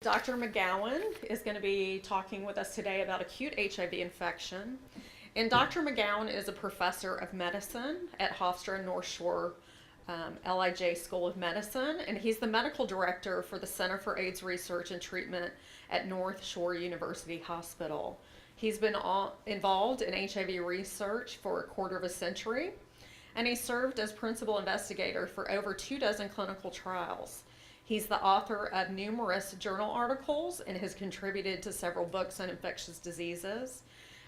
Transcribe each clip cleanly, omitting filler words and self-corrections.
Dr. McGowan is going to be talking with us today about acute HIV infection. And Dr. McGowan is a professor of medicine at Hofstra and North Shore LIJ School of Medicine, and he's the medical director for the Center for AIDS Research and Treatment at North Shore University Hospital. He's been involved in HIV research for a quarter of a century, and he served as principal investigator for over 24 clinical trials. He's the author of numerous journal articles and has contributed to several books on infectious diseases.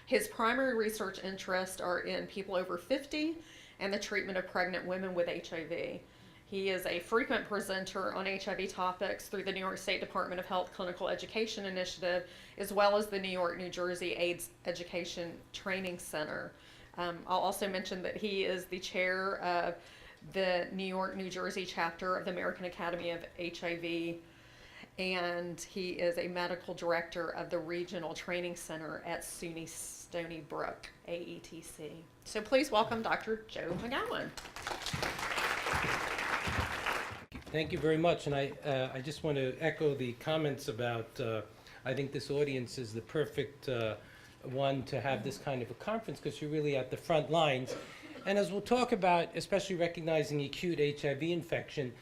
His primary research interests are in people over 50 and the treatment of pregnant women with HIV. He is a frequent presenter on HIV topics through the New York State Department of Health Clinical Education Initiative, as well as the New York, New Jersey AIDS Education Training Center. I'll also mention that he is the chair of the New York, New Jersey chapter of the American Academy of HIV, and he is a medical director of the Regional Training Center at SUNY Stony Brook, AETC. So please welcome Dr. Joe McGowan. Thank you very much, and I just want to echo the comments about, I think this audience is the perfect one to have this kind of a conference because you're really at the front lines. And as we'll talk about, especially recognizing acute HIV infection,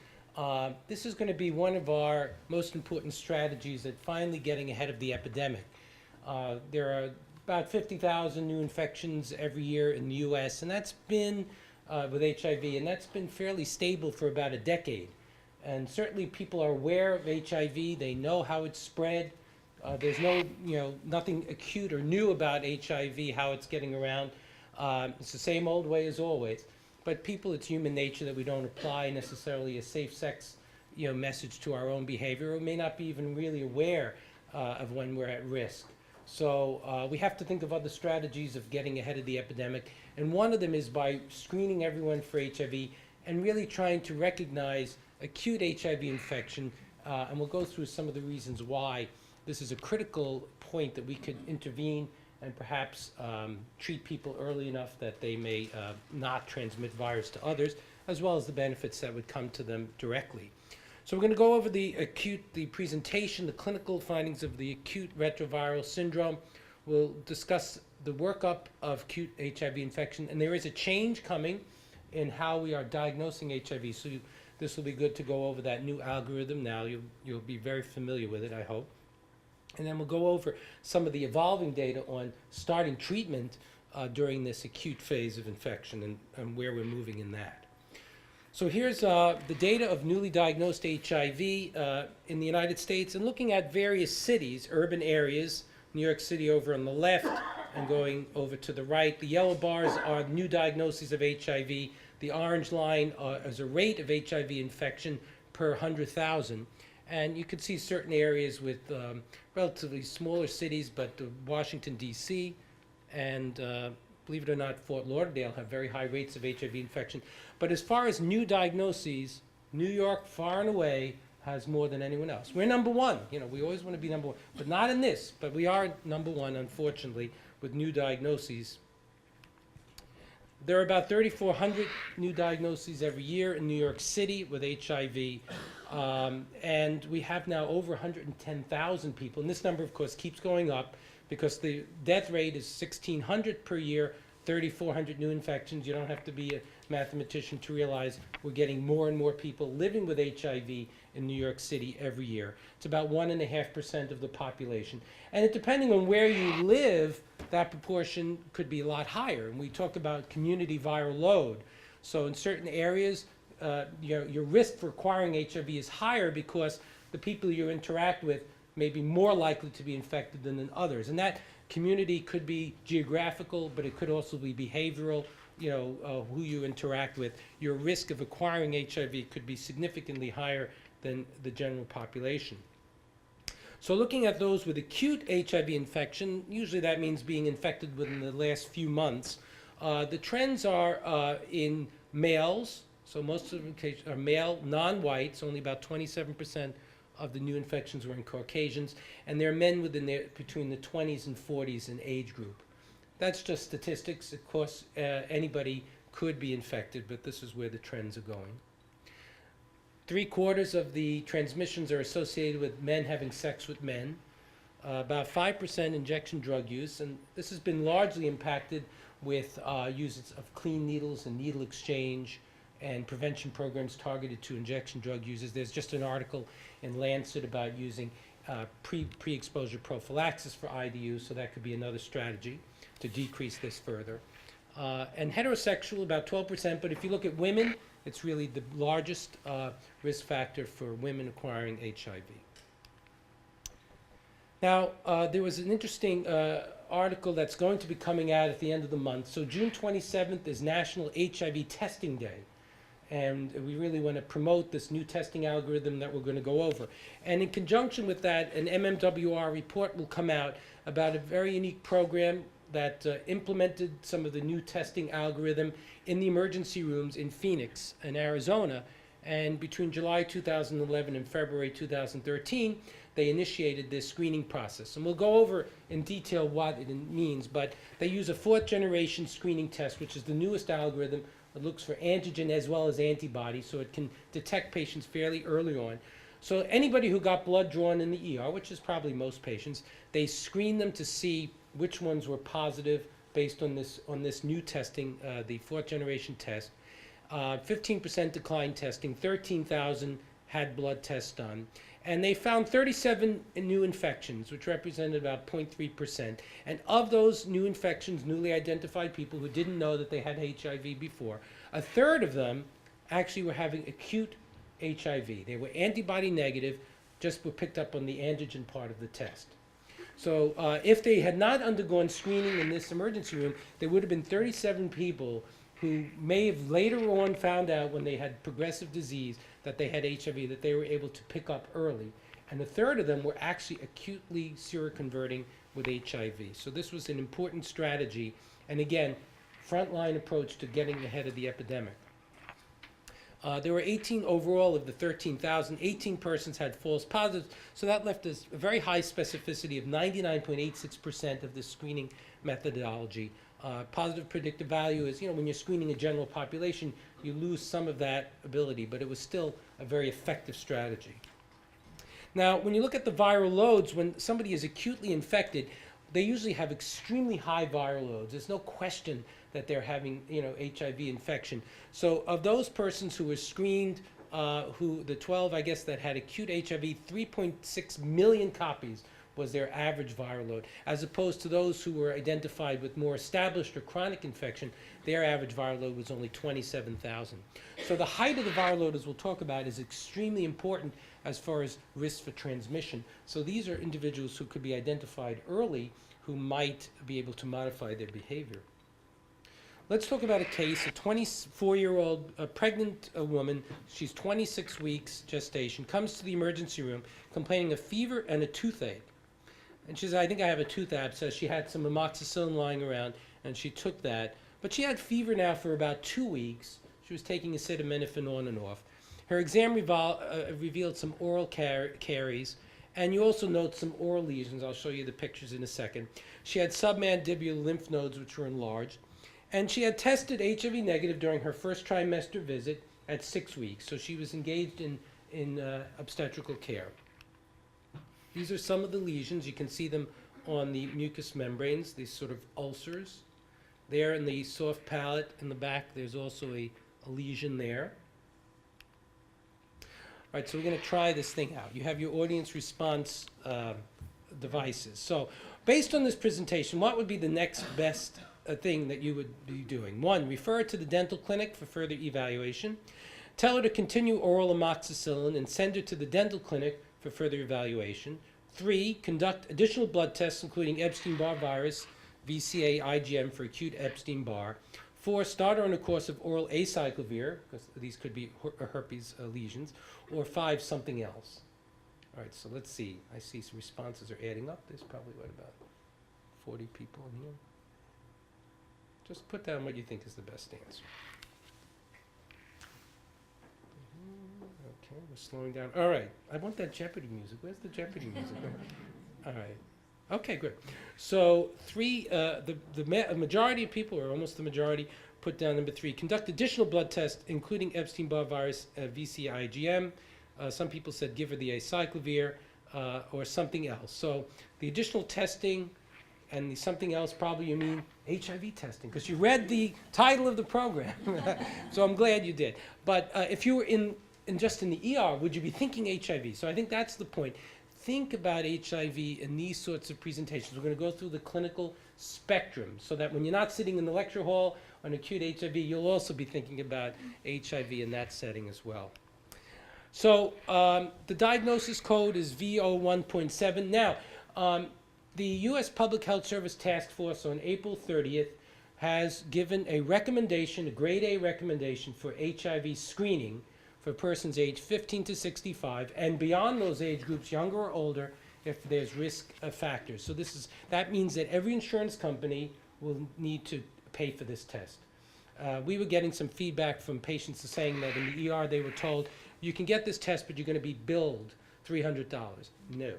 this is going to be one of our most important strategies at finally getting ahead of the epidemic. There are about 50,000 new infections every year in the U.S., and that's been with HIV, and that's been fairly stable for about a decade. And certainly people are aware of HIV, they know how it's spread. There's nothing acute or new about HIV, how it's getting around. It's the same old way as always, but people, it's human nature that we don't apply necessarily a safe sex, message to our own behavior, or may not be even really aware of when we're at risk. So we have to think of other strategies of getting ahead of the epidemic, and one of them is by screening everyone for HIV and really trying to recognize acute HIV infection, and we'll go through some of the reasons why this is a critical point that we could intervene and perhaps treat people early enough that they may not transmit virus to others, as well as the benefits that would come to them directly. So we're going to go over the presentation, the clinical findings of the acute retroviral syndrome. We'll discuss the workup of acute HIV infection, and there is a change coming in how we are diagnosing HIV. So this will be good to go over that new algorithm now. You'll be very familiar with it, I hope. And then we'll go over some of the evolving data on starting treatment during this acute phase of infection and where we're moving in that. So here's the data of newly diagnosed HIV in the United States, and looking at various cities, urban areas, New York City over on the left and going over to the right. The yellow bars are new diagnoses of HIV. The orange line is a rate of HIV infection per 100,000. And you can see certain areas with relatively smaller cities, but Washington, D.C., and believe it or not, Fort Lauderdale have very high rates of HIV infection. But as far as new diagnoses, New York, far and away, has more than anyone else. We're number one. We always want to be number one, but not in this. But we are number one, unfortunately, with new diagnoses. There are about 3,400 new diagnoses every year in New York City with HIV. And we have now over 110,000 people. And this number, of course, keeps going up because the death rate is 1,600 per year, 3,400 new infections. You don't have to be a mathematician to realize we're getting more and more people living with HIV in New York City every year. It's about 1.5% of the population. And depending on where you live, that proportion could be a lot higher. And we talk about community viral load. So in certain areas, your risk for acquiring HIV is higher because the people you interact with may be more likely to be infected than in others. And that community could be geographical, but it could also be behavioral, who you interact with. Your risk of acquiring HIV could be significantly higher than the general population. So looking at those with acute HIV infection, usually that means being infected within the last few months. The trends are in males. So most of them are male, non-whites, only about 27% of the new infections were in Caucasians, and they're men between the 20s and 40s in age group. That's just statistics. Of course, anybody could be infected, but this is where the trends are going. 3/4 of the transmissions are associated with men having sex with men. About 5% injection drug use, and this has been largely impacted with uses of clean needles and needle exchange and prevention programs targeted to injection drug users. There's just an article in Lancet about using pre-exposure prophylaxis for IDU, so that could be another strategy to decrease this further. And heterosexual, about 12%, but if you look at women, it's really the largest risk factor for women acquiring HIV. Now, there was an interesting article that's going to be coming out at the end of the month. So June 27th is National HIV Testing Day. And we really want to promote this new testing algorithm that we're going to go over. And in conjunction with that, an MMWR report will come out about a very unique program that implemented some of the new testing algorithm in the emergency rooms in Phoenix in Arizona. And between July 2011 and February 2013, they initiated this screening process. And we'll go over in detail what it means, but they use a 4th-generation screening test, which is the newest algorithm. It looks for antigen as well as antibodies, so it can detect patients fairly early on. So anybody who got blood drawn in the ER, which is probably most patients, they screen them to see which ones were positive based on this new testing, the 4th-generation test. 15% decline testing, 13,000 had blood tests done. And they found 37 new infections, which represented about 0.3%. And of those new infections, newly identified people who didn't know that they had HIV before, 1/3 of them actually were having acute HIV. They were antibody negative, just were picked up on the antigen part of the test. So if they had not undergone screening in this emergency room, there would have been 37 people who may have later on found out when they had progressive disease that they had HIV, that they were able to pick up early. And 1/3 of them were actually acutely seroconverting with HIV. So this was an important strategy, and again, frontline approach to getting ahead of the epidemic. There were 18 overall of the 13,000. 18 persons had false positives, so that left us a very high specificity of 99.86% of the screening methodology. Positive predictive value is, when you're screening a general population, you lose some of that ability, but it was still a very effective strategy. Now, when you look at the viral loads, when somebody is acutely infected, they usually have extremely high viral loads. There's no question that they're having, HIV infection. So of those persons who were screened, the 12, I guess, that had acute HIV, 3.6 million copies was their average viral load, as opposed to those who were identified with more established or chronic infection, their average viral load was only 27,000. So the height of the viral load, as we'll talk about, is extremely important as far as risk for transmission. So these are individuals who could be identified early who might be able to modify their behavior. Let's talk about a case, a 24-year-old pregnant woman. She's 26 weeks gestation, comes to the emergency room complaining of fever and a toothache. And she says, I think I have a tooth abscess. She had some amoxicillin lying around, and she took that. But she had fever now for about 2 weeks. She was taking acetaminophen on and off. Her exam revealed some oral caries, and you also note some oral lesions. I'll show you the pictures in a second. She had submandibular lymph nodes, which were enlarged. And she had tested HIV negative during her first trimester visit at 6 weeks. So she was engaged in obstetrical care. These are some of the lesions. You can see them on the mucous membranes, these sort of ulcers. There in the soft palate in the back, there's also a lesion there. All right, so we're going to try this thing out. You have your audience response devices. So based on this presentation, what would be the next best thing that you would be doing? 1, refer her to the dental clinic for further evaluation. Tell her to continue oral amoxicillin and send her to the dental clinic for further evaluation. 3, conduct additional blood tests, including Epstein-Barr virus, VCA, IgM for acute Epstein-Barr. 4, start her on a course of oral acyclovir, because these could be herpes lesions. Or 5, something else. All right, so let's see. I see some responses are adding up. There's probably, about 40 people in here. Just put down what you think is the best answer. Okay, we're slowing down. All right, I want that Jeopardy music. Where's the Jeopardy music? All right. Okay, good. So the majority of people, or almost the majority, put down number 3, conduct additional blood tests, including Epstein-Barr virus, VCIgM. Some people said give her the acyclovir or something else. So the additional testing and the something else, probably you mean HIV testing, because you read the title of the program. So I'm glad you did. But if you were just in the ER, would you be thinking HIV? So I think that's the point. Think about HIV in these sorts of presentations. We're going to go through the clinical spectrum so that when you're not sitting in the lecture hall on acute HIV, you'll also be thinking about HIV in that setting as well. So the diagnosis code is V01.7. Now, the U.S. Public Health Service Task Force on April 30th has given a recommendation, a grade A recommendation for HIV screening for persons aged 15 to 65 and beyond those age groups, younger or older, if there's risk factors. So that means that every insurance company will need to pay for this test. We were getting some feedback from patients saying that in the ER they were told, you can get this test, but you're going to be billed $300. No.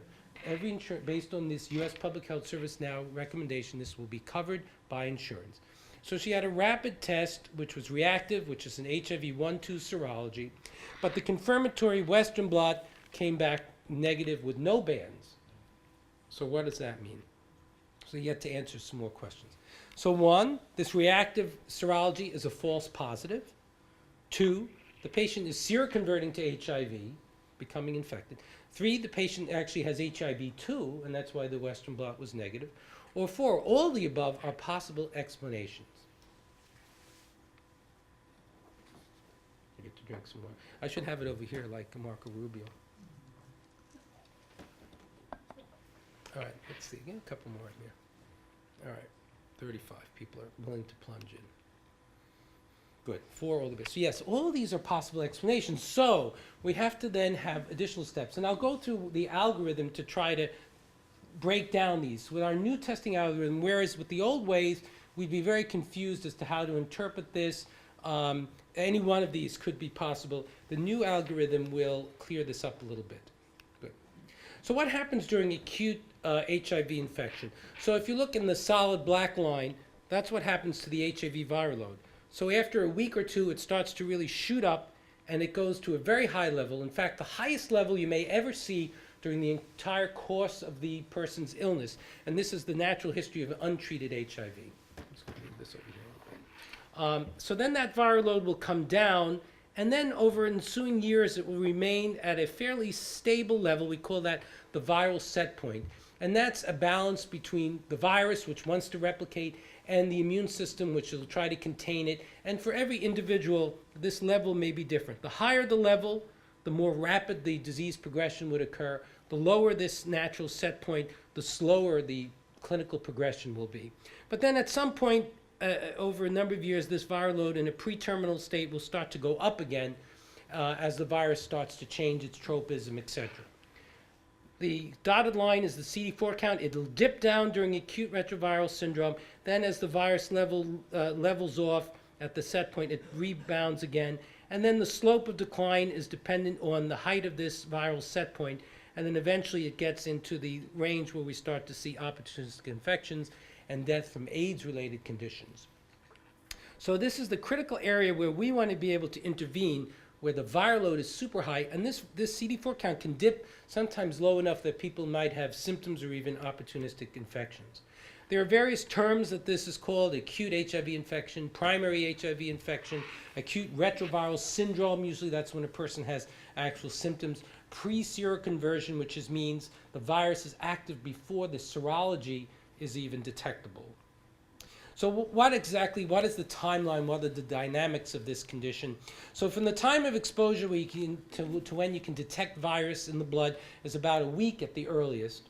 Every insurance, based on this U.S. Public Health Service now recommendation, this will be covered by insurance. So she had a rapid test, which was reactive, which is an HIV 1-2 serology, but the confirmatory Western blot came back negative with no bands. So what does that mean? So you have to answer some more questions. So 1, this reactive serology is a false positive. 2, the patient is seroconverting to HIV, becoming infected. 3, the patient actually has HIV too, and that's why the Western blot was negative. Or 4, all the above are possible explanations. I get to drink some more. I should have it over here like Marco Rubio. All right, let's see. Get a couple more in here. All right, 35 people are willing to plunge in. Good, 4 all the best. So yes, all of these are possible explanations. So we have to then have additional steps. And I'll go through the algorithm to try to break down these. With our new testing algorithm, whereas with the old ways, we'd be very confused as to how to interpret this. Any one of these could be possible. The new algorithm will clear this up a little bit. Good. So what happens during acute HIV infection? So if you look in the solid black line, that's what happens to the HIV viral load. So after a week or 2, it starts to really shoot up, and it goes to a very high level. In fact, the highest level you may ever see during the entire course of the person's illness. And this is the natural history of untreated HIV. I'm just going to move this over here a little bit. So then that viral load will come down, and then over ensuing years, it will remain at a fairly stable level. We call that the viral set point. And that's a balance between the virus, which wants to replicate, and the immune system, which will try to contain it. And for every individual, this level may be different. The higher the level, the more rapid the disease progression would occur. The lower this natural set point, the slower the clinical progression will be. But then at some point, over a number of years, this viral load in a pre-terminal state will start to go up again as the virus starts to change its tropism, etc. The dotted line is the CD4 count. It'll dip down during acute retroviral syndrome. Then as the virus levels off at the set point, it rebounds again. And then the slope of decline is dependent on the height of this viral set point. And then eventually it gets into the range where we start to see opportunistic infections and death from AIDS-related conditions. So this is the critical area where we want to be able to intervene, where the viral load is super high, and this CD4 count can dip sometimes low enough that people might have symptoms or even opportunistic infections. There are various terms that this is called: acute HIV infection, primary HIV infection, acute retroviral syndrome. Usually that's when a person has actual symptoms. Pre-seroconversion, which means the virus is active before the serology is even detectable. So what is the timeline? What are the dynamics of this condition? So from the time of exposure to when you can detect virus in the blood is about a week at the earliest.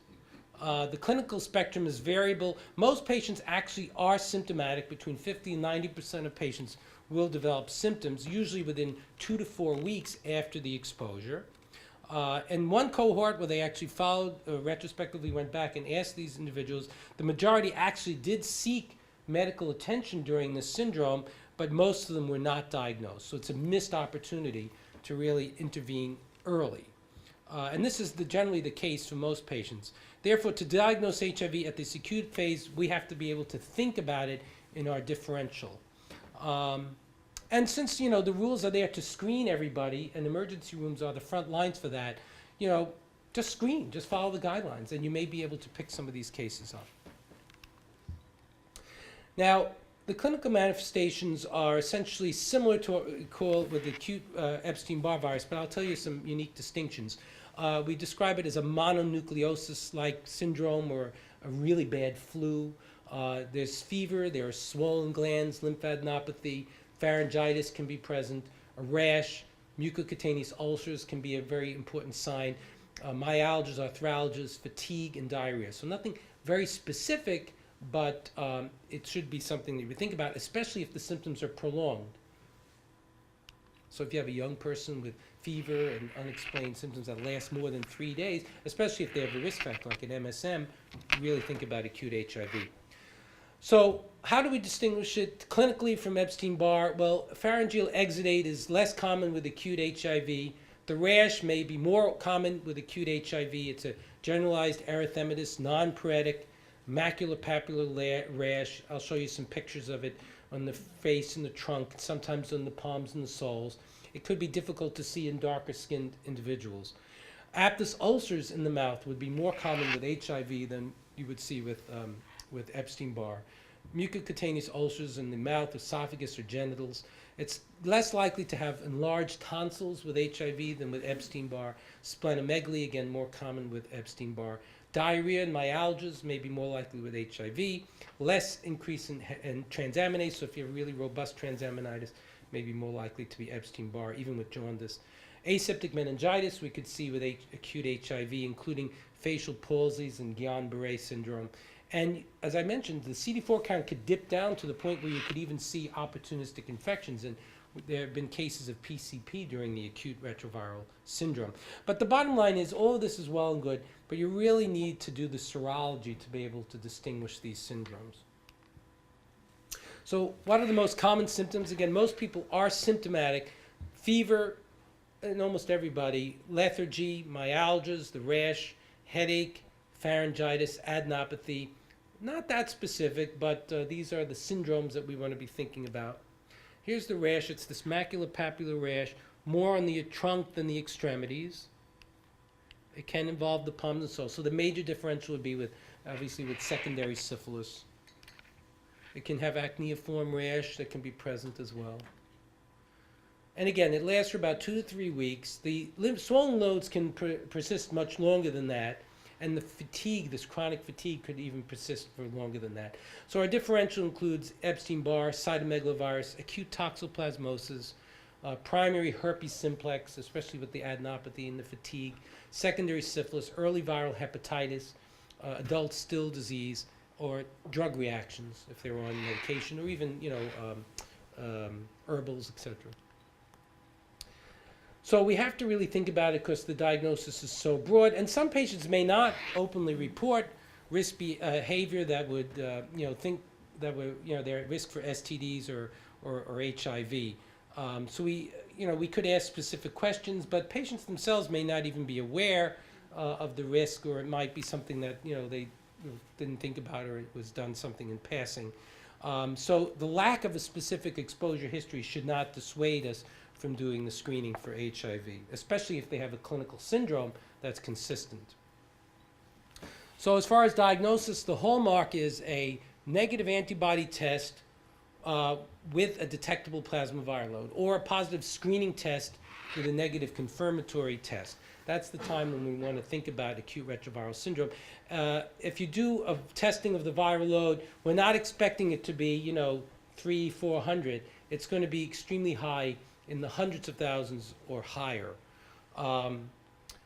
The clinical spectrum is variable. Most patients actually are symptomatic. Between 50 and 90% of patients will develop symptoms, usually within 2 to 4 weeks after the exposure. In one cohort where they actually followed, retrospectively went back and asked these individuals, the majority actually did seek medical attention during this syndrome, but most of them were not diagnosed. So it's a missed opportunity to really intervene early. And this is generally the case for most patients. Therefore, to diagnose HIV at this acute phase, we have to be able to think about it in our differential. And since, the rules are there to screen everybody, and emergency rooms are the front lines for that, just screen, just follow the guidelines, and you may be able to pick some of these cases up. Now, the clinical manifestations are essentially similar to what we call with acute Epstein-Barr virus, but I'll tell you some unique distinctions. We describe it as a mononucleosis-like syndrome or a really bad flu. There's fever, there are swollen glands, lymphadenopathy, pharyngitis can be present, a rash, mucocutaneous ulcers can be a very important sign, myalgias, arthralgias, fatigue, and diarrhea. So nothing very specific, but it should be something that you think about, especially if the symptoms are prolonged. So if you have a young person with fever and unexplained symptoms that last more than 3 days, especially if they have a risk factor like an MSM, really think about acute HIV. So how do we distinguish it clinically from Epstein-Barr? Well, pharyngeal exudate is less common with acute HIV. The rash may be more common with acute HIV. It's a generalized erythematous, non-paretic, maculopapular rash. I'll show you some pictures of it on the face and the trunk, sometimes on the palms and the soles. It could be difficult to see in darker skinned individuals. Aphthous ulcers in the mouth would be more common with HIV than you would see with Epstein-Barr. Mucocutaneous ulcers in the mouth, esophagus, or genitals. It's less likely to have enlarged tonsils with HIV than with Epstein-Barr. Splenomegaly, again, more common with Epstein-Barr. Diarrhea and myalgias may be more likely with HIV. Less increase in transaminase, so if you have really robust transaminitis, may be more likely to be Epstein-Barr, even with jaundice. Aseptic meningitis we could see with acute HIV, including facial palsies and Guillain-Barré syndrome. And as I mentioned, the CD4 count could dip down to the point where you could even see opportunistic infections. And there have been cases of PCP during the acute retroviral syndrome. But the bottom line is all of this is well and good, but you really need to do the serology to be able to distinguish these syndromes. So what are the most common symptoms? Again, most people are symptomatic. Fever in almost everybody, lethargy, myalgias, the rash, headache, pharyngitis, adenopathy. Not that specific, but these are the syndromes that we want to be thinking about. Here's the rash. It's this maculopapular rash, more on the trunk than the extremities. It can involve the palms and soles. So the major differential would be obviously with secondary syphilis. It can have acneiform rash that can be present as well. And again, it lasts for about 2 to 3 weeks. The swollen nodes can persist much longer than that. And the fatigue, this chronic fatigue, could even persist for longer than that. So our differential includes Epstein-Barr, cytomegalovirus, acute toxoplasmosis, primary herpes simplex, especially with the adenopathy and the fatigue, secondary syphilis, early viral hepatitis, adult still disease, or drug reactions if they're on medication, or even herbals, etc. So we have to really think about it because the diagnosis is so broad, and some patients may not openly report risk behavior that would, think that they're at risk for STDs or HIV. So we could ask specific questions, but patients themselves may not even be aware of the risk, or it might be something that they didn't think about, or it was done something in passing. So the lack of a specific exposure history should not dissuade us from doing the screening for HIV, especially if they have a clinical syndrome that's consistent. So as far as diagnosis, the hallmark is a negative antibody test with a detectable plasma viral load, or a positive screening test with a negative confirmatory test. That's the time when we want to think about acute retroviral syndrome. If you do a testing of the viral load, we're not expecting it to be, 300-400. It's going to be extremely high, in the hundreds of thousands or higher.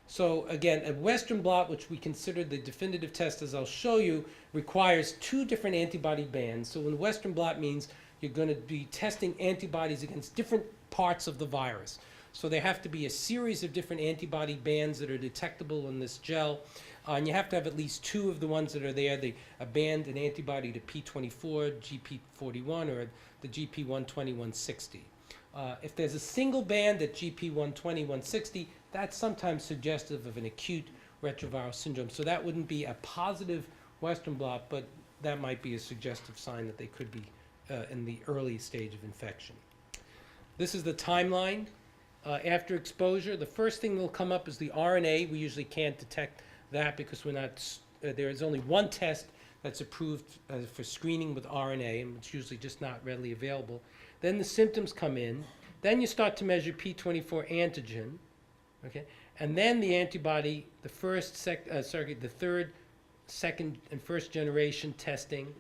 So again, a Western blot, which we consider the definitive test, as I'll show you, requires 2 different antibody bands. So when Western blot means you're going to be testing antibodies against different parts of the virus. So there have to be a series of different antibody bands that are detectable in this gel. And you have to have at least 2 of the ones that are there, a band, an antibody to P24, GP41, or the GP120-160. If there's a single band at GP120-160, that's sometimes suggestive of an acute retroviral syndrome. So that wouldn't be a positive Western blot, but that might be a suggestive sign that they could be in the early stage of infection. This is the timeline. After exposure, the first thing that will come up is the RNA. We usually can't detect that because there is only one test that's approved for screening with RNA, and it's usually just not readily available. Then the symptoms come in. Then you start to measure P24 antigen, okay? And then the antibody, the third, second, and first generation testing.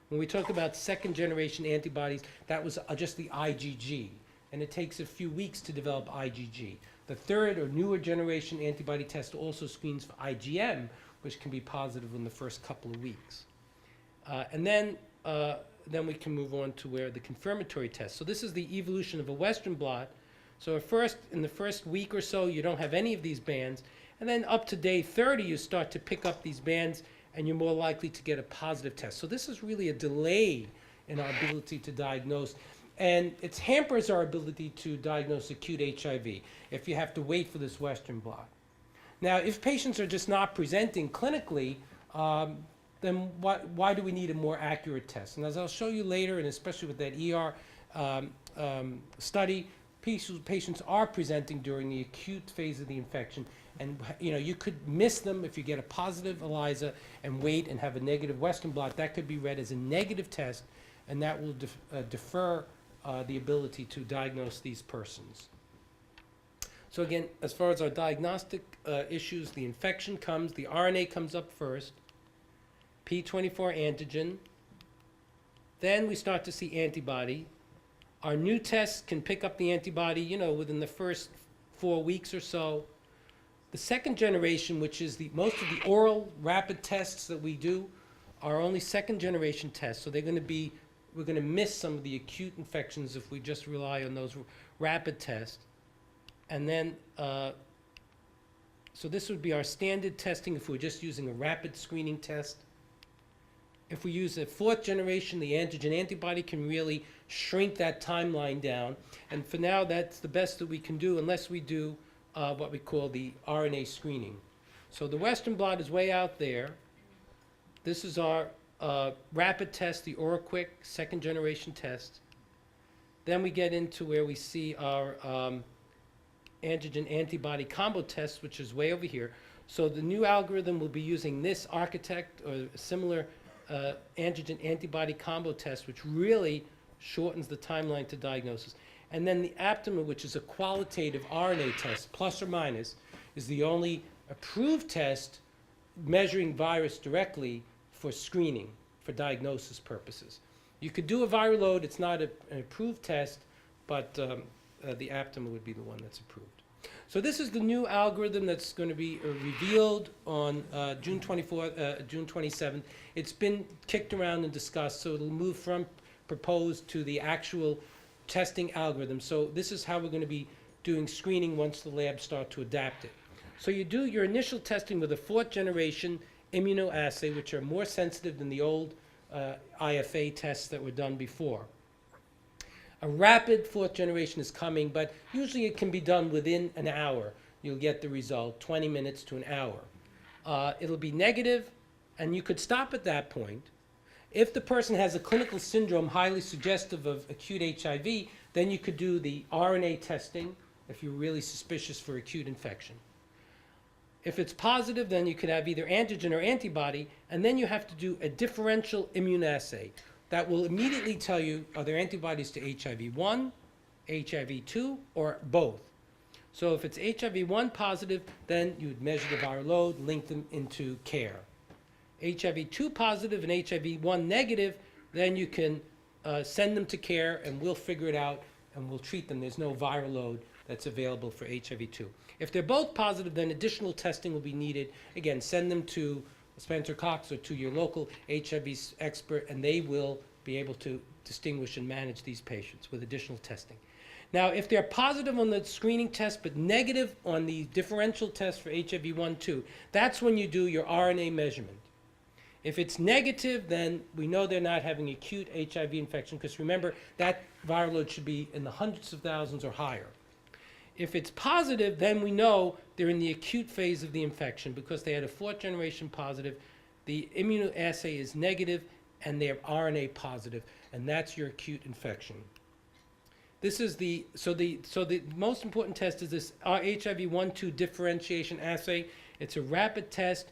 When we talk about second generation antibodies, that was just the IgG, and it takes a few weeks to develop IgG. The third or newer generation antibody test also screens for IgM, which can be positive in the first couple of weeks. And then we can move on to where the confirmatory test. So this is the evolution of a Western blot. So in the first week or so, you don't have any of these bands. And then up to day 30, you start to pick up these bands, and you're more likely to get a positive test. So this is really a delay in our ability to diagnose. And it hampers our ability to diagnose acute HIV if you have to wait for this Western blot. Now, if patients are just not presenting clinically, then why do we need a more accurate test? And as I'll show you later, and especially with that ER study, patients are presenting during the acute phase of the infection. And you could miss them if you get a positive ELISA and wait and have a negative Western blot. That could be read as a negative test, and that will defer the ability to diagnose these persons. So again, as far as our diagnostic issues, the infection comes, the RNA comes up first, P24 antigen, then we start to see antibody. Our new tests can pick up the antibody, within the first 4 weeks or so. The second generation, which is most of the oral rapid tests that we do, are only second generation tests. So we're going to miss some of the acute infections if we just rely on those rapid tests. And then, so this would be our standard testing if we're just using a rapid screening test. If we use a fourth generation, the antigen antibody can really shrink that timeline down. And for now, that's the best that we can do unless we do what we call the RNA screening. So the Western blot is way out there. This is our rapid test, the OraQuick second generation test. Then we get into where we see our antigen antibody combo test, which is way over here. So the new algorithm will be using this architect or a similar antigen antibody combo test, which really shortens the timeline to diagnosis. And then the Aptima, which is a qualitative RNA test, plus or minus, is the only approved test measuring virus directly for screening, for diagnosis purposes. You could do a viral load. It's not an approved test, but the Aptima would be the one that's approved. So this is the new algorithm that's going to be revealed on June 27th. It's been kicked around and discussed, so it'll move from proposed to the actual testing algorithm. So this is how we're going to be doing screening once the labs start to adapt it. So you do your initial testing with a fourth generation immunoassay, which are more sensitive than the old IFA tests that were done before. A rapid fourth generation is coming, but usually it can be done within an hour. You'll get the result, 20 minutes to an hour. It'll be negative, and you could stop at that point. If the person has a clinical syndrome highly suggestive of acute HIV, then you could do the RNA testing if you're really suspicious for acute infection. If it's positive, then you could have either antigen or antibody, and then you have to do a differential immunoassay. That will immediately tell you, are there antibodies to HIV-1, HIV-2, or both? So if it's HIV-1 positive, then you would measure the viral load, link them into care. HIV-2 positive and HIV-1 negative, then you can send them to care, and we'll figure it out, and we'll treat them. There's no viral load that's available for HIV-2. If they're both positive, then additional testing will be needed. Again, send them to Spencer Cox or to your local HIV expert, and they will be able to distinguish and manage these patients with additional testing. Now, if they're positive on the screening test but negative on the differential test for HIV-1/2, that's when you do your RNA measurement. If it's negative, then we know they're not having acute HIV infection, because remember, that viral load should be in the hundreds of thousands or higher. If it's positive, then we know they're in the acute phase of the infection because they had a fourth generation positive, the immunoassay is negative, and they're RNA positive, and that's your acute infection. This is the most important test is this HIV 1-2 differentiation assay. It's a rapid test,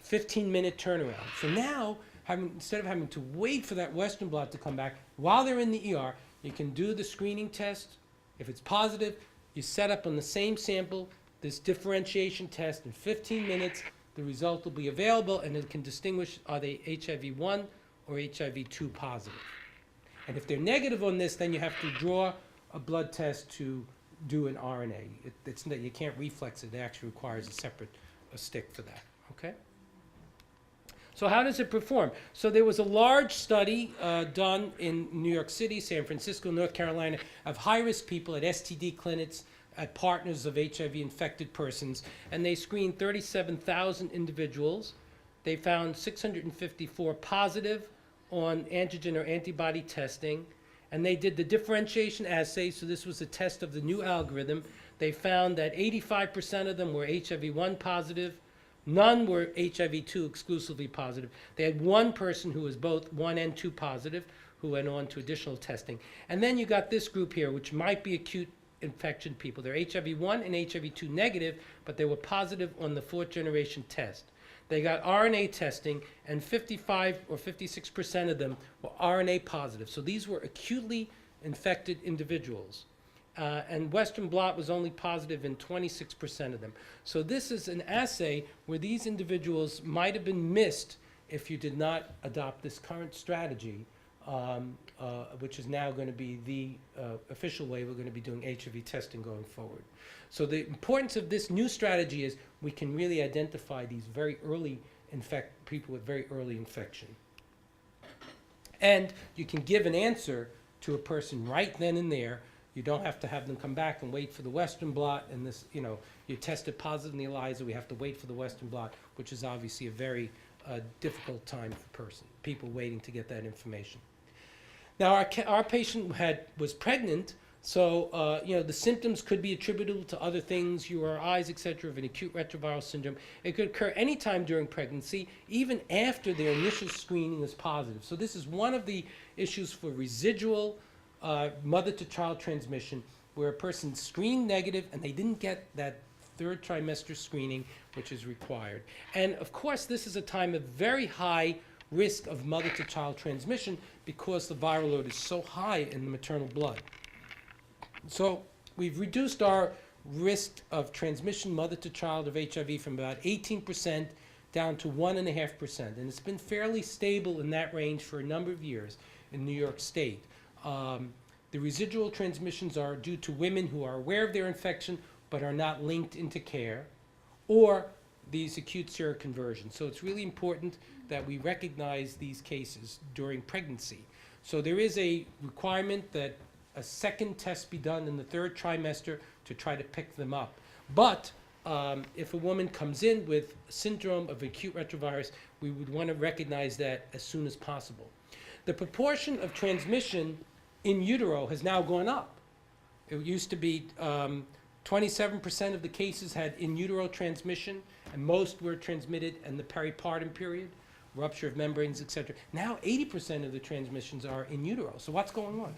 15-minute turnaround. So now, instead of having to wait for that Western blot to come back, while they're in the ER, you can do the screening test. If it's positive, you set up on the same sample this differentiation test in 15 minutes. The result will be available, and it can distinguish are they HIV 1 or HIV 2 positive. And if they're negative on this, then you have to draw a blood test to do an RNA. You can't reflex it. It actually requires a separate stick for that. Okay? So how does it perform? So there was a large study done in New York City, San Francisco, North Carolina, of high-risk people at STD clinics, at partners of HIV-infected persons, and they screened 37,000 individuals. They found 654 positive on antigen or antibody testing, and they did the differentiation assay, so this was a test of the new algorithm. They found that 85% of them were HIV-1 positive, none were HIV-2 exclusively positive. They had one person who was both 1 and 2 positive, who went on to additional testing. And then you got this group here, which might be acute infection people. They're HIV-1 and HIV-2 negative, but they were positive on the 4th generation test. They got RNA testing, and 55 or 56% of them were RNA positive. So these were acutely infected individuals. And Western blot was only positive in 26% of them. So this is an assay where these individuals might have been missed if you did not adopt this current strategy, which is now going to be the official way we're going to be doing HIV testing going forward. So the importance of this new strategy is we can really identify these very early people with very early infection. And you can give an answer to a person right then and there. You don't have to have them come back and wait for the Western blot and this, you tested positive in the ELISA, we have to wait for the Western blot, which is obviously a very difficult time for people waiting to get that information. Now, our patient was pregnant, so the symptoms could be attributable to other things, URIs, et cetera, of an acute retroviral syndrome. It could occur anytime during pregnancy, even after their initial screening is positive. So this is one of the issues for residual mother-to-child transmission, where a person screened negative and they didn't get that 3rd trimester screening, which is required. And of course, this is a time of very high risk of mother-to-child transmission because the viral load is so high in the maternal blood. So we've reduced our risk of transmission mother-to-child of HIV from about 18% down to 1.5%. And it's been fairly stable in that range for a number of years in New York State. The residual transmissions are due to women who are aware of their infection but are not linked into care, or these acute seroconversions. So it's really important that we recognize these cases during pregnancy. So there is a requirement that a second test be done in the 3rd trimester to try to pick them up. But if a woman comes in with syndrome of acute retrovirus, we would want to recognize that as soon as possible. The proportion of transmission in utero has now gone up. It used to be 27% of the cases had in utero transmission, and most were transmitted in the peripartum period, rupture of membranes, etc. Now 80% of the transmissions are in utero. So what's going on?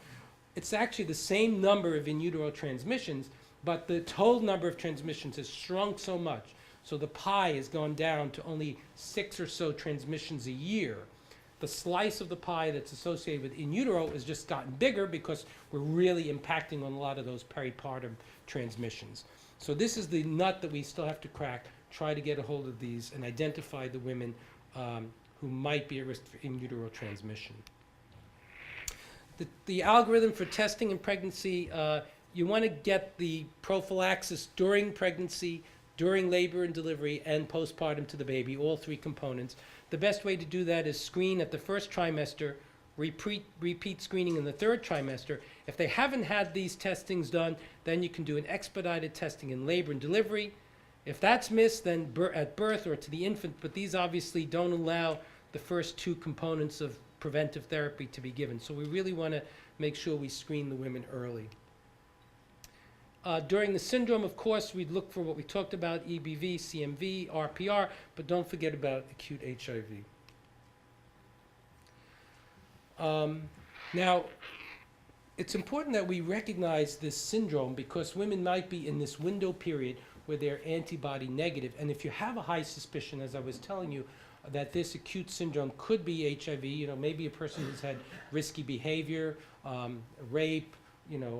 It's actually the same number of in utero transmissions, but the total number of transmissions has shrunk so much. So the pie has gone down to only 6 or so transmissions a year. The slice of the pie that's associated with in utero has just gotten bigger because we're really impacting on a lot of those peripartum transmissions. So this is the nut that we still have to crack, try to get a hold of these and identify the women who might be at risk for in utero transmission. The algorithm for testing in pregnancy, you want to get the prophylaxis during pregnancy, during labor and delivery, and postpartum to the baby, all 3 components. The best way to do that is screen at the 1st trimester, repeat screening in the 3rd trimester. If they haven't had these testings done, then you can do an expedited testing in labor and delivery. If that's missed, then at birth or to the infant, but these obviously don't allow the first 2 components of preventive therapy to be given. So we really want to make sure we screen the women early. During the syndrome, of course, we'd look for what we talked about, EBV, CMV, RPR, but don't forget about acute HIV. Now, it's important that we recognize this syndrome because women might be in this window period where they're antibody negative. And if you have a high suspicion, as I was telling you, that this acute syndrome could be HIV, maybe a person who's had risky behavior, rape,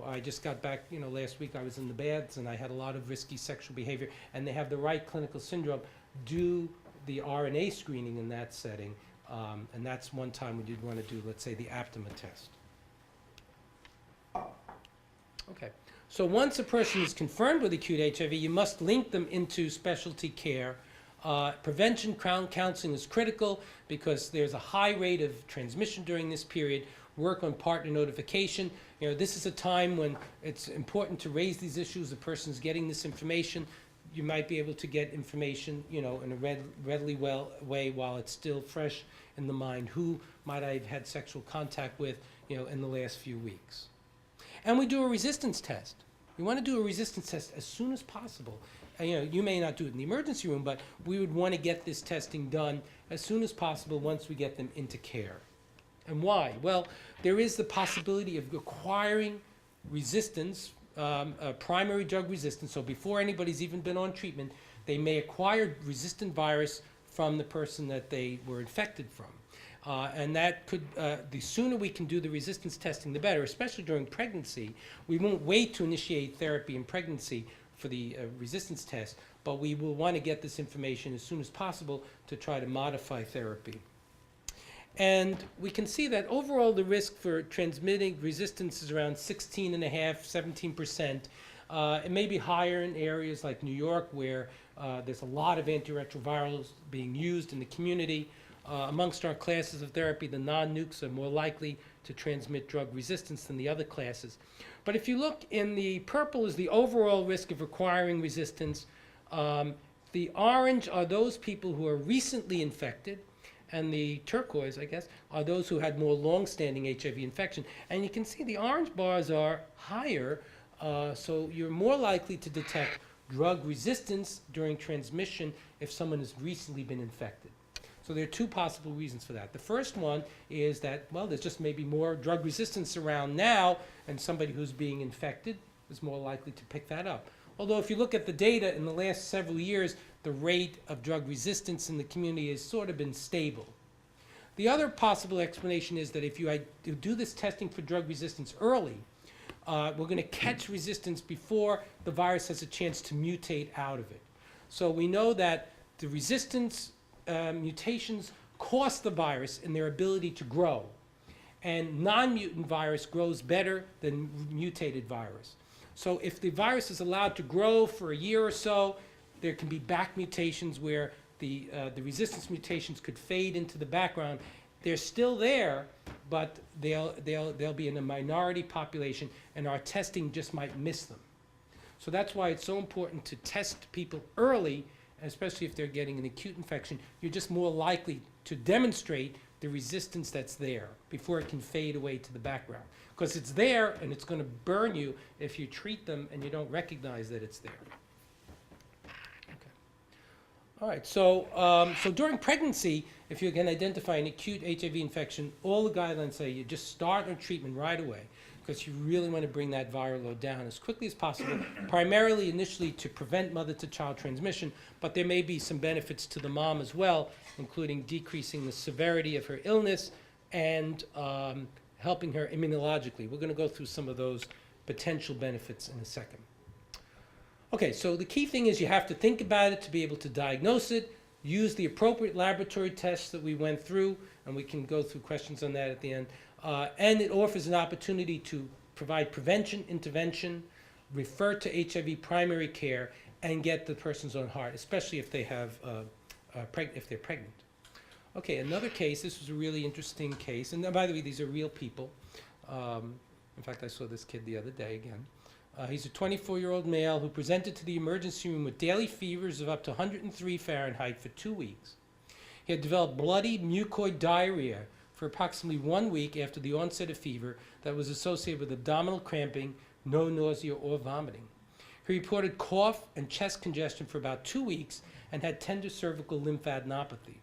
I just got back, last week I was in the baths and I had a lot of risky sexual behavior, and they have the right clinical syndrome, do the RNA screening in that setting. And that's one time when you'd want to do, let's say, the Aptima test. Okay, so once a person is confirmed with acute HIV, you must link them into specialty care. Prevention counseling is critical because there's a high rate of transmission during this period. Work on partner notification. This is a time when it's important to raise these issues. The person's getting this information. You might be able to get information, in a readily way while it's still fresh in the mind. Who might I have had sexual contact with, in the last few weeks? And we do a resistance test. We want to do a resistance test as soon as possible. You may not do it in the emergency room, but we would want to get this testing done as soon as possible once we get them into care. And why? Well, there is the possibility of acquiring resistance, primary drug resistance. So before anybody's even been on treatment, they may acquire resistant virus from the person that they were infected from. And that could, the sooner we can do the resistance testing, the better, especially during pregnancy. We won't wait to initiate therapy in pregnancy for the resistance test, but we will want to get this information as soon as possible to try to modify therapy. And we can see that overall the risk for transmitting resistance is around 16.5%, 17%. It may be higher in areas like New York where there's a lot of antiretrovirals being used in the community. Amongst our classes of therapy, the non-nukes are more likely to transmit drug resistance than the other classes. But if you look in the purple is the overall risk of acquiring resistance. The orange are those people who are recently infected, and the turquoise, I guess, are those who had more long-standing HIV infection. And you can see the orange bars are higher, so you're more likely to detect drug resistance during transmission if someone has recently been infected. So there are two possible reasons for that. The first one is that, well, there's just maybe more drug resistance around now, and somebody who's being infected is more likely to pick that up. Although if you look at the data in the last several years, the rate of drug resistance in the community has sort of been stable. The other possible explanation is that if you do this testing for drug resistance early, we're going to catch resistance before the virus has a chance to mutate out of it. So we know that the resistance mutations cost the virus in their ability to grow. And non-mutant virus grows better than mutated virus. So if the virus is allowed to grow for a year or so, there can be back mutations where the resistance mutations could fade into the background. They're still there, but they'll be in a minority population, and our testing just might miss them. So that's why it's so important to test people early, especially if they're getting an acute infection. You're just more likely to demonstrate the resistance that's there before it can fade away to the background. Because it's there, and it's going to burn you if you treat them and you don't recognize that it's there. Okay. All right, so during pregnancy, if you can identify an acute HIV infection, all the guidelines say you just start on treatment right away, because you really want to bring that viral load down as quickly as possible, primarily initially to prevent mother-to-child transmission, but there may be some benefits to the mom as well, including decreasing the severity of her illness and helping her immunologically. We're going to go through some of those potential benefits in a second. Okay, so the key thing is you have to think about it to be able to diagnose it, use the appropriate laboratory tests that we went through, and we can go through questions on that at the end. And it offers an opportunity to provide prevention, intervention, refer to HIV primary care, and get the person's own heart, especially if they have, if they're pregnant. Okay, another case. This was a really interesting case, and by the way, these are real people. In fact, I saw this kid the other day again. He's a 24-year-old male who presented to the emergency room with daily fevers of up to 103 Fahrenheit for 2 weeks. He had developed bloody mucoid diarrhea for approximately 1 week after the onset of fever that was associated with abdominal cramping, no nausea or vomiting. He reported cough and chest congestion for about 2 weeks and had tender cervical lymphadenopathy.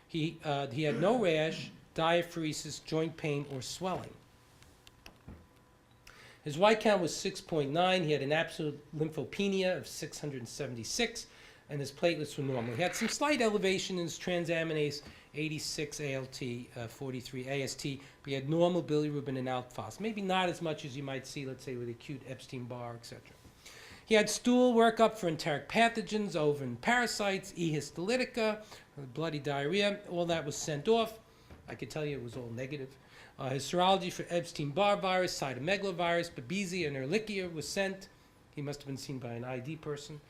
He had no rash, diaphoresis, joint pain, or swelling. His white count was 6.9. He had an absolute lymphopenia of 676, and his platelets were normal. He had some slight elevation in his transaminase, 86 ALT, 43 AST, but he had normal bilirubin and alk phos. Maybe not as much as you might see, let's say, with acute Epstein-Barr, etc. He had stool workup for enteric pathogens, ovin parasites, E. histolytica, bloody diarrhea. All that was sent off. I could tell you it was all negative. His serology for Epstein-Barr virus, cytomegalovirus, Babesia, and Ehrlichia was sent. He must have been seen by an ID person.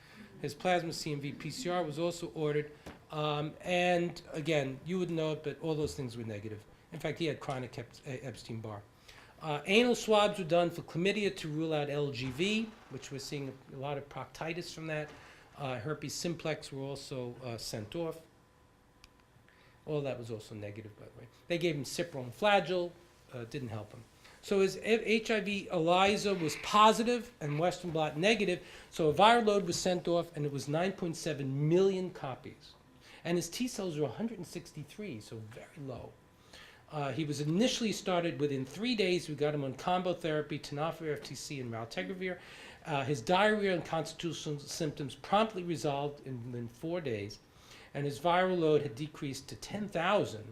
His plasma CMV PCR was also ordered. And again, you wouldn't know it, but all those things were negative. In fact, he had chronic Epstein-Barr. Anal swabs were done for chlamydia to rule out LGV, which we're seeing a lot of proctitis from that. Herpes simplex were also sent off. All that was also negative, by the way. They gave him Cipro and Flagyl, didn't help him. So his HIV ELISA was positive and Western blot negative, so a viral load was sent off, and it was 9.7 million copies. And his T cells were 163, so very low. He was initially started within 3 days. We got him on combo therapy, tenofovir, FTC, and raltegravir. His diarrhea and constitutional symptoms promptly resolved within 4 days, and his viral load had decreased to 10,000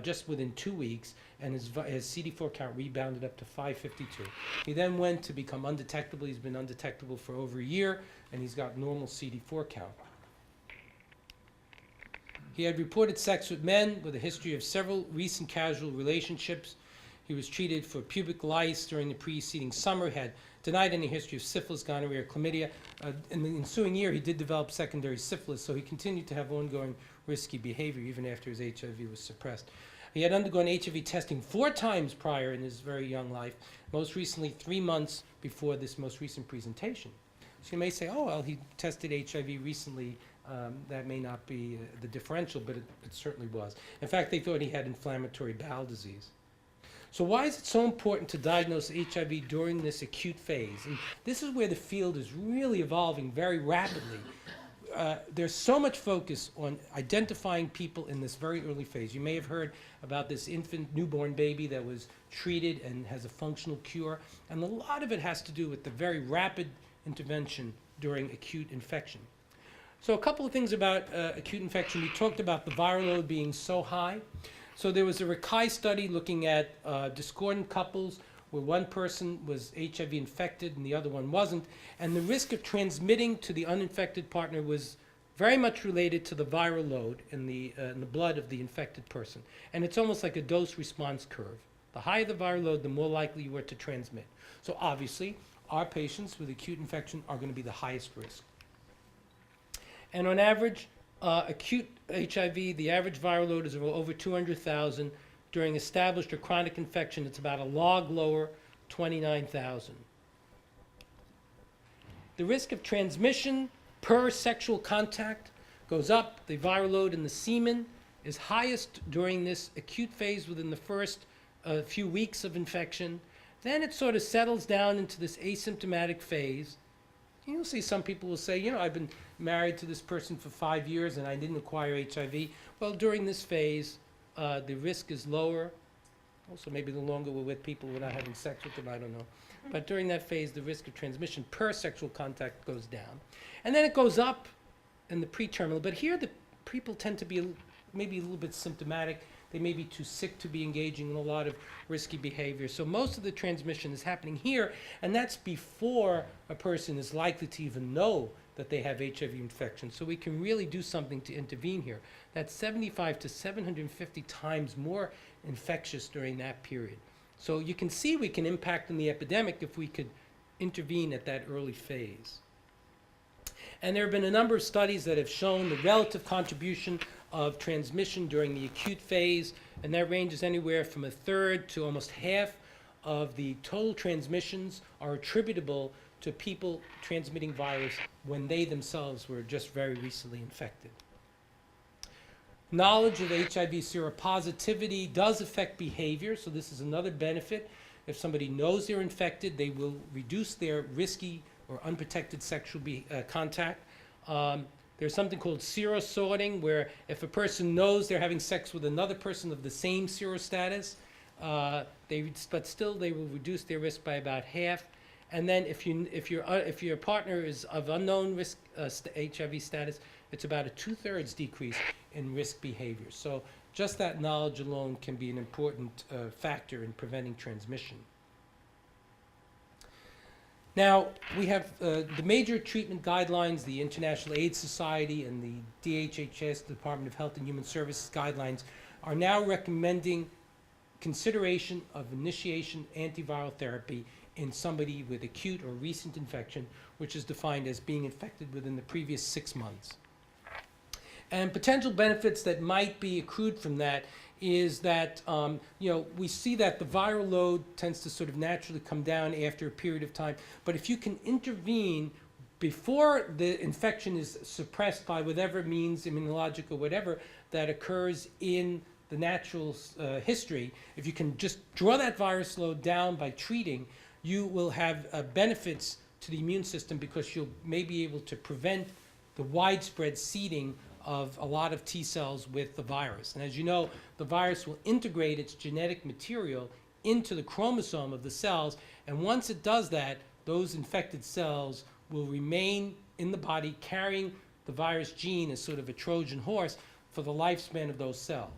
just within 2 weeks, and his CD4 count rebounded up to 552. He then went to become undetectable. He's been undetectable for over a year, and he's got normal CD4 count. He had reported sex with men with a history of several recent casual relationships. He was treated for pubic lice during the preceding summer, had denied any history of syphilis, gonorrhea, or chlamydia. In the ensuing year, he did develop secondary syphilis, so he continued to have ongoing risky behavior even after his HIV was suppressed. He had undergone HIV testing 4 times prior in his very young life, most recently 3 months before this most recent presentation. So you may say, oh, well, he tested HIV recently. That may not be the differential, but it certainly was. In fact, they thought he had inflammatory bowel disease. So why is it so important to diagnose HIV during this acute phase? And this is where the field is really evolving very rapidly. There's so much focus on identifying people in this very early phase. You may have heard about this infant newborn baby that was treated and has a functional cure. And a lot of it has to do with the very rapid intervention during acute infection. So a couple of things about acute infection. We talked about the viral load being so high. So there was a Rakai study looking at discordant couples where one person was HIV infected and the other one wasn't. And the risk of transmitting to the uninfected partner was very much related to the viral load in the blood of the infected person. And it's almost like a dose-response curve. The higher the viral load, the more likely you are to transmit. So obviously, our patients with acute infection are going to be the highest risk. And on average, acute HIV, the average viral load is over 200,000. During established or chronic infection, it's about a log lower, 29,000. The risk of transmission per sexual contact goes up. The viral load in the semen is highest during this acute phase within the first few weeks of infection. Then it sort of settles down into this asymptomatic phase. You'll see some people will say, you know, I've been married to this person for 5 years and I didn't acquire HIV. Well, during this phase, the risk is lower. Also, maybe the longer we're with people without having sex with them, I don't know. But during that phase, the risk of transmission per sexual contact goes down. And then it goes up in the pre-terminal. But here, the people tend to be maybe a little bit symptomatic. They may be too sick to be engaging in a lot of risky behavior. So most of the transmission is happening here, and that's before a person is likely to even know that they have HIV infection. So we can really do something to intervene here. That's 75 to 750 times more infectious during that period. So you can see we can impact on the epidemic if we could intervene at that early phase. And there have been a number of studies that have shown the relative contribution of transmission during the acute phase, and that ranges anywhere from 1/3 to almost half of the total transmissions are attributable to people transmitting virus when they themselves were just very recently infected. Knowledge of HIV seropositivity does affect behavior, so this is another benefit. If somebody knows they're infected, they will reduce their risky or unprotected sexual contact. There's something called serosorting, where if a person knows they're having sex with another person of the same serostatus, but still they will reduce their risk by about half. And then if your partner is of unknown risk HIV status, it's about a 2/3 decrease in risk behavior. So just that knowledge alone can be an important factor in preventing transmission. Now, we have the major treatment guidelines, the International AIDS Society and the DHHS, Department of Health and Human Services guidelines, are now recommending consideration of initiation antiviral therapy in somebody with acute or recent infection, which is defined as being infected within the previous 6 months. And potential benefits that might be accrued from that is that, we see that the viral load tends to sort of naturally come down after a period of time. But if you can intervene before the infection is suppressed by whatever means, immunologic or whatever, that occurs in the natural history, if you can just draw that virus load down by treating, you will have benefits to the immune system, because you'll may be able to prevent the widespread seeding of a lot of T cells with the virus. And as you know, the virus will integrate its genetic material into the chromosome of the cells, and once it does that, those infected cells will remain in the body carrying the virus gene as sort of a Trojan horse for the lifespan of those cells.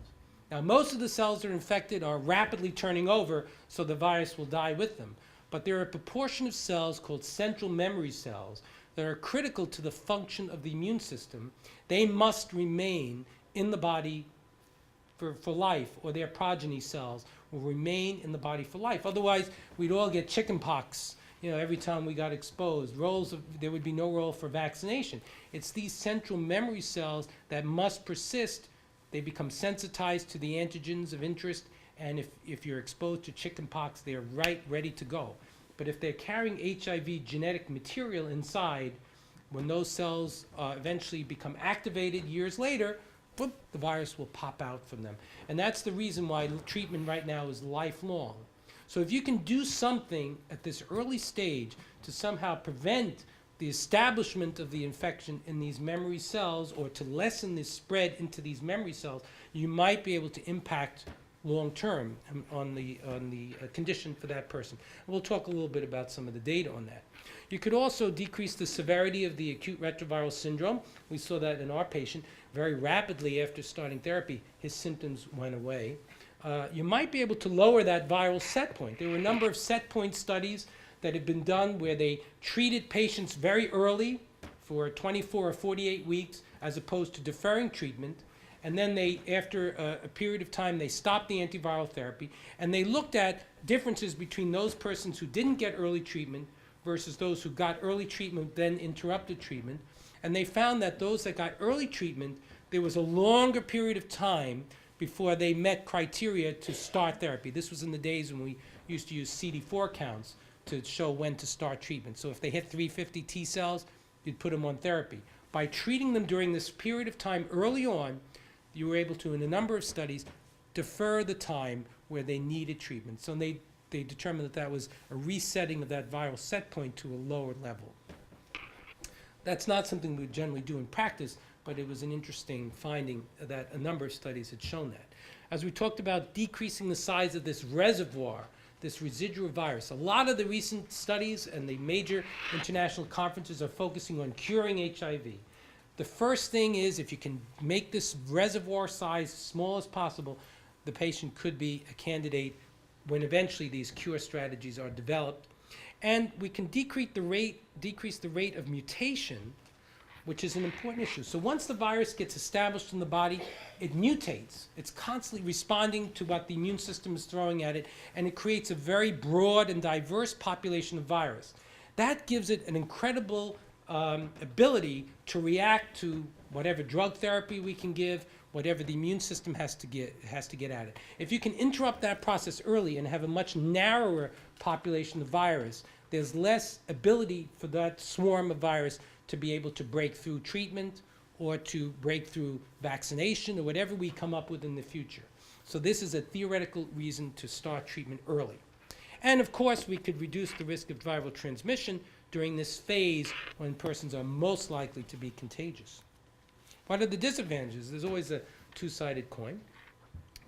Now, most of the cells that are infected are rapidly turning over, so the virus will die with them. But there are a proportion of cells called central memory cells that are critical to the function of the immune system. They must remain in the body for life, or their progeny cells will remain in the body for life. Otherwise, we'd all get chicken pox, every time we got exposed. There would be no role for vaccination. It's these central memory cells that must persist. They become sensitized to the antigens of interest, and if you're exposed to chicken pox, they're ready to go. But if they're carrying HIV genetic material inside, when those cells eventually become activated years later, boop, the virus will pop out from them. And that's the reason why treatment right now is lifelong. So if you can do something at this early stage to somehow prevent the establishment of the infection in these memory cells, or to lessen the spread into these memory cells, you might be able to impact long term on the condition for that person. And we'll talk a little bit about some of the data on that. You could also decrease the severity of the acute retroviral syndrome. We saw that in our patient. Very rapidly after starting therapy, his symptoms went away. You might be able to lower that viral set point. There were a number of set point studies that have been done where they treated patients very early for 24 or 48 weeks as opposed to deferring treatment. And then they, after a period of time, they stopped the antiviral therapy, and they looked at differences between those persons who didn't get early treatment versus those who got early treatment then interrupted treatment. And they found that those that got early treatment, there was a longer period of time before they met criteria to start therapy. This was in the days when we used to use CD4 counts to show when to start treatment. So if they hit 350 T cells, you'd put them on therapy. By treating them during this period of time early on, you were able to, in a number of studies, defer the time where they needed treatment. So they determined that that was a resetting of that viral set point to a lower level. That's not something we generally do in practice, but it was an interesting finding that a number of studies had shown that. As we talked about decreasing the size of this reservoir, this residual virus, a lot of the recent studies and the major international conferences are focusing on curing HIV. The first thing is, if you can make this reservoir size as small as possible, the patient could be a candidate when eventually these cure strategies are developed. And we can decrease the rate of mutation, which is an important issue. So once the virus gets established in the body, it mutates. It's constantly responding to what the immune system is throwing at it, and it creates a very broad and diverse population of virus. That gives it an incredible ability to react to whatever drug therapy we can give, whatever the immune system has to get at it. If you can interrupt that process early and have a much narrower population of virus, there's less ability for that swarm of virus to be able to break through treatment or to break through vaccination or whatever we come up with in the future. So this is a theoretical reason to start treatment early. And of course, we could reduce the risk of viral transmission during this phase when persons are most likely to be contagious. What are the disadvantages? There's always a two-sided coin.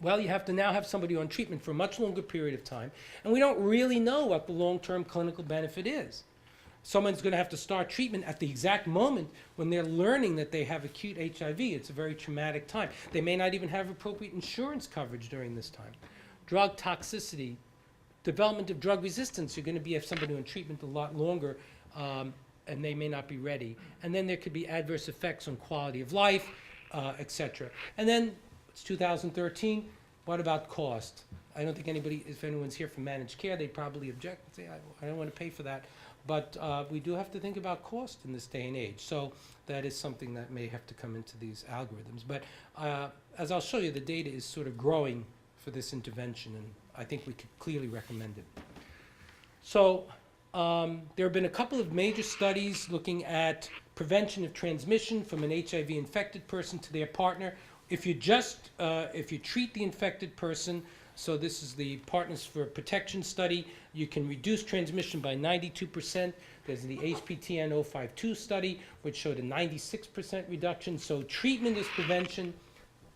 Well, you have to now have somebody on treatment for a much longer period of time, and we don't really know what the long-term clinical benefit is. Someone's going to have to start treatment at the exact moment when they're learning that they have acute HIV. It's a very traumatic time. They may not even have appropriate insurance coverage during this time. Drug toxicity, development of drug resistance. You're going to have somebody on treatment a lot longer, and they may not be ready. And then there could be adverse effects on quality of life, etc. And then it's 2013. What about cost? I don't think anybody, if anyone's here from managed care, they probably object and say, I don't want to pay for that. But we do have to think about cost in this day and age. So that is something that may have to come into these algorithms. But as I'll show you, the data is sort of growing for this intervention, and I think we could clearly recommend it. So there have been a couple of major studies looking at prevention of transmission from an HIV-infected person to their partner. If you treat the infected person, so this is the Partners for Protection study, you can reduce transmission by 92%. There's the HPTN 052 study, which showed a 96% reduction. So treatment is prevention,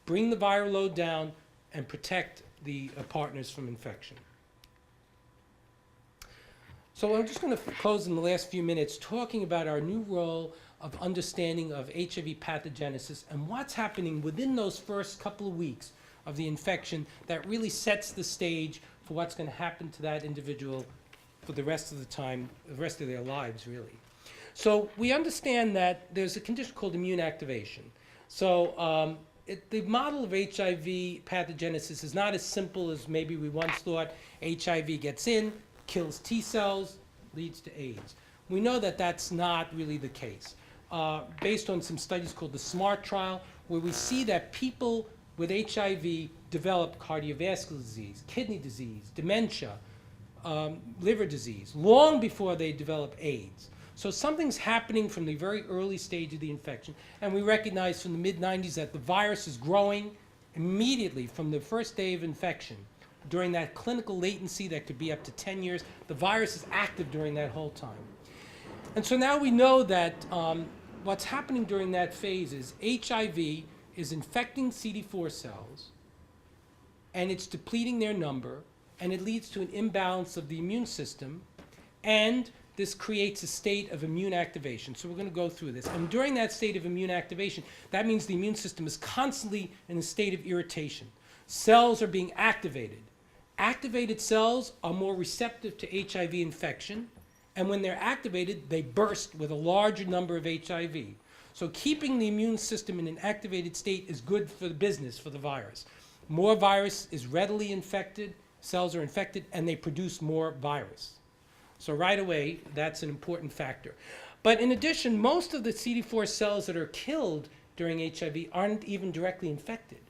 bring the viral load down, and protect the partners from infection. So I'm just going to close in the last few minutes talking about our new role of understanding of HIV pathogenesis and what's happening within those first couple of weeks of the infection that really sets the stage for what's going to happen to that individual for the rest of the time, the rest of their lives, really. So we understand that there's a condition called immune activation. So the model of HIV pathogenesis is not as simple as maybe we once thought. HIV gets in, kills T cells, leads to AIDS. We know that that's not really the case. Based on some studies called the SMART trial, where we see that people with HIV develop cardiovascular disease, kidney disease, dementia, liver disease, long before they develop AIDS. So something's happening from the very early stage of the infection, and we recognize from the mid-90s that the virus is growing immediately from the first day of infection. During that clinical latency that could be up to 10 years, the virus is active during that whole time. And so now we know that what's happening during that phase is HIV is infecting CD4 cells, and it's depleting their number, and it leads to an imbalance of the immune system, and this creates a state of immune activation. So we're going to go through this. And during that state of immune activation, that means the immune system is constantly in a state of irritation. Cells are being activated. Activated cells are more receptive to HIV infection, and when they're activated, they burst with a larger number of HIV. So keeping the immune system in an activated state is good for the business, for the virus. More virus is readily infected, cells are infected, and they produce more virus. So right away, that's an important factor. But in addition, most of the CD4 cells that are killed during HIV aren't even directly infected.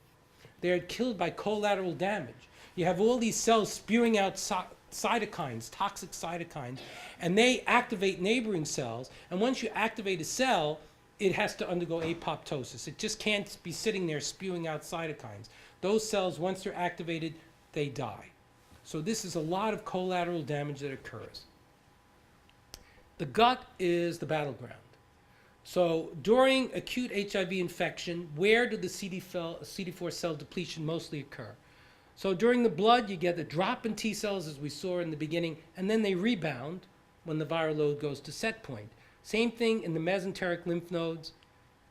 They're killed by collateral damage. You have all these cells spewing out cytokines, toxic cytokines, and they activate neighboring cells. And once you activate a cell, it has to undergo apoptosis. It just can't be sitting there spewing out cytokines. Those cells, once they're activated, they die. So this is a lot of collateral damage that occurs. The gut is the battleground. So during acute HIV infection, where do the CD4 cell depletion mostly occur? So during the blood, you get a drop in T cells, as we saw in the beginning, and then they rebound when the viral load goes to set point. Same thing in the mesenteric lymph nodes,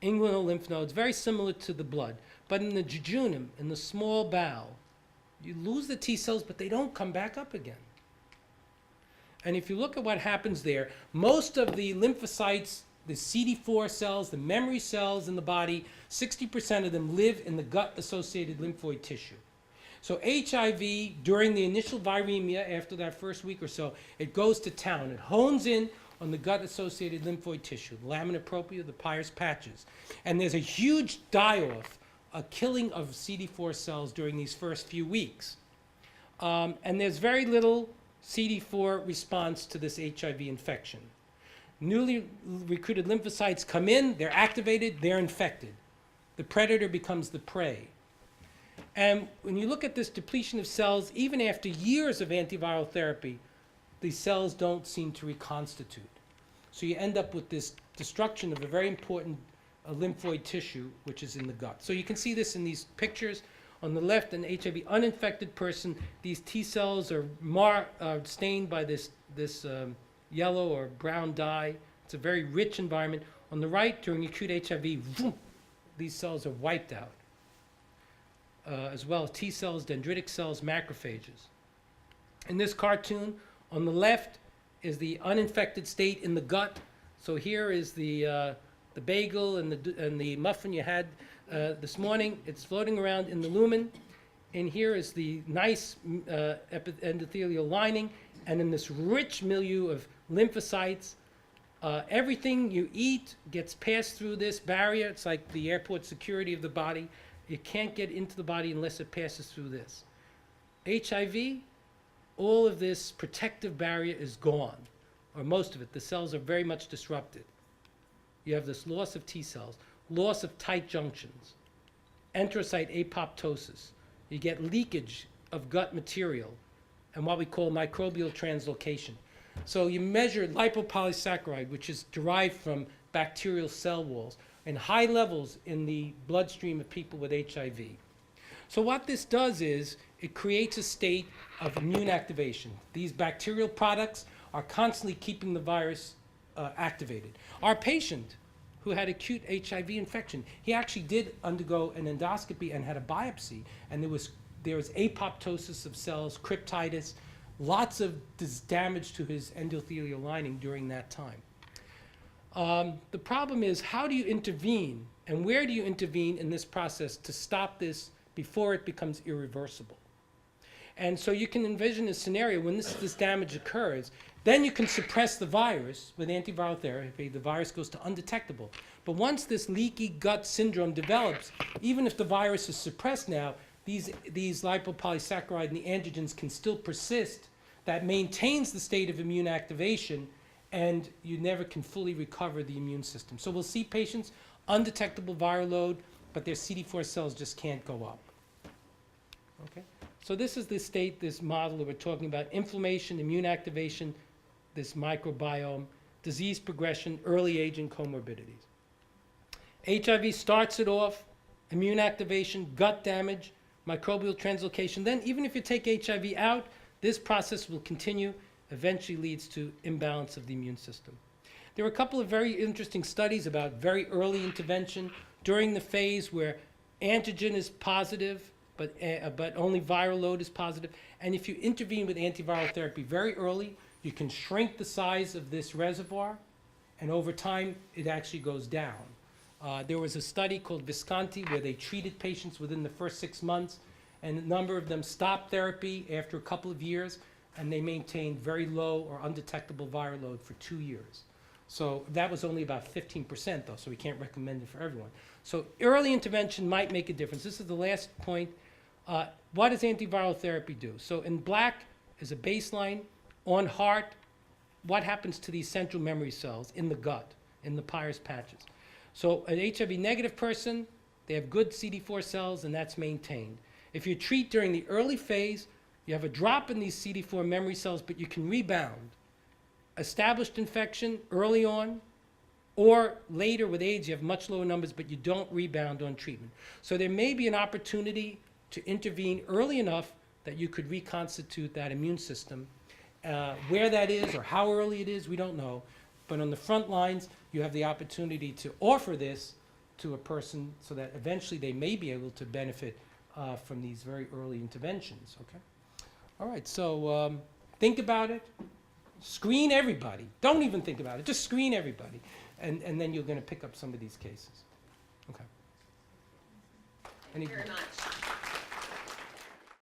inguinal lymph nodes, very similar to the blood. But in the jejunum, in the small bowel, you lose the T cells, but they don't come back up again. And if you look at what happens there, most of the lymphocytes, the CD4 cells, the memory cells in the body, 60% of them live in the gut-associated lymphoid tissue. So HIV, during the initial viremia, after that first week or so, it goes to town. It hones in on the gut-associated lymphoid tissue, the lamina propria, the Peyer's patches. And there's a huge die-off, a killing of CD4 cells during these first few weeks. And there's very little CD4 response to this HIV infection. Newly recruited lymphocytes come in, they're activated, they're infected. The predator becomes the prey. And when you look at this depletion of cells, even after years of antiviral therapy, these cells don't seem to reconstitute. So you end up with this destruction of a very important a lymphoid tissue, which is in the gut. So you can see this in these pictures. On the left, an HIV uninfected person, these T cells are stained by this yellow or brown dye. It's a very rich environment. On the right, during acute HIV, vroom, these cells are wiped out, as well as T cells, dendritic cells, macrophages. In this cartoon, on the left is the uninfected state in the gut. So here is the bagel and the muffin you had this morning. It's floating around in the lumen. And here is the nice endothelial lining. And in this rich milieu of lymphocytes, everything you eat gets passed through this barrier. It's like the airport security of the body. It can't get into the body unless it passes through this. HIV, all of this protective barrier is gone, or most of it. The cells are very much disrupted. You have this loss of T cells, loss of tight junctions, enterocyte apoptosis. You get leakage of gut material and what we call microbial translocation. So you measure lipopolysaccharide, which is derived from bacterial cell walls, in high levels in the bloodstream of people with HIV. So what this does is it creates a state of immune activation. These bacterial products are constantly keeping the virus activated. Our patient who had acute HIV infection, he actually did undergo an endoscopy and had a biopsy, and there was apoptosis of cells, cryptitis, lots of damage to his endothelial lining during that time. The problem is, how do you intervene, and where do you intervene in this process to stop this before it becomes irreversible? And so you can envision a scenario when this damage occurs, then you can suppress the virus with antiviral therapy. The virus goes to undetectable. But once this leaky gut syndrome develops, even if the virus is suppressed now, these lipopolysaccharide and the antigens can still persist. That maintains the state of immune activation, and you never can fully recover the immune system. So we'll see patients, undetectable viral load, but their CD4 cells just can't go up. Okay? So this is the state, this model that we're talking about: inflammation, immune activation, this microbiome, disease progression, early age, and comorbidities. HIV starts it off, immune activation, gut damage, microbial translocation. Then even if you take HIV out, this process will continue, eventually leads to imbalance of the immune system. There are a couple of very interesting studies about very early intervention during the phase where antigen is positive, but only viral load is positive. And if you intervene with antiviral therapy very early, you can shrink the size of this reservoir, and over time, it actually goes down. There was a study called Visconti where they treated patients within the first 6 months, and a number of them stopped therapy after a couple of years, and they maintained very low or undetectable viral load for 2 years. So that was only about 15% though, so we can't recommend it for everyone. So early intervention might make a difference. This is the last point. What does antiviral therapy do? So in black is a baseline. On heart, what happens to these central memory cells in the gut, in the Peyer's patches? So an HIV negative person, they have good CD4 cells, and that's maintained. If you treat during the early phase, you have a drop in these CD4 memory cells, but you can rebound. Established infection early on, or later with AIDS, you have much lower numbers, but you don't rebound on treatment. So there may be an opportunity to intervene early enough that you could reconstitute that immune system. Where that is or how early it is, we don't know. But on the front lines, you have the opportunity to offer this to a person so that eventually they may be able to benefit from these very early interventions, okay? All right, so think about it. Screen everybody. Don't even think about it. Just screen everybody. And then you're going to pick up some of these cases. Okay. Thank you very much.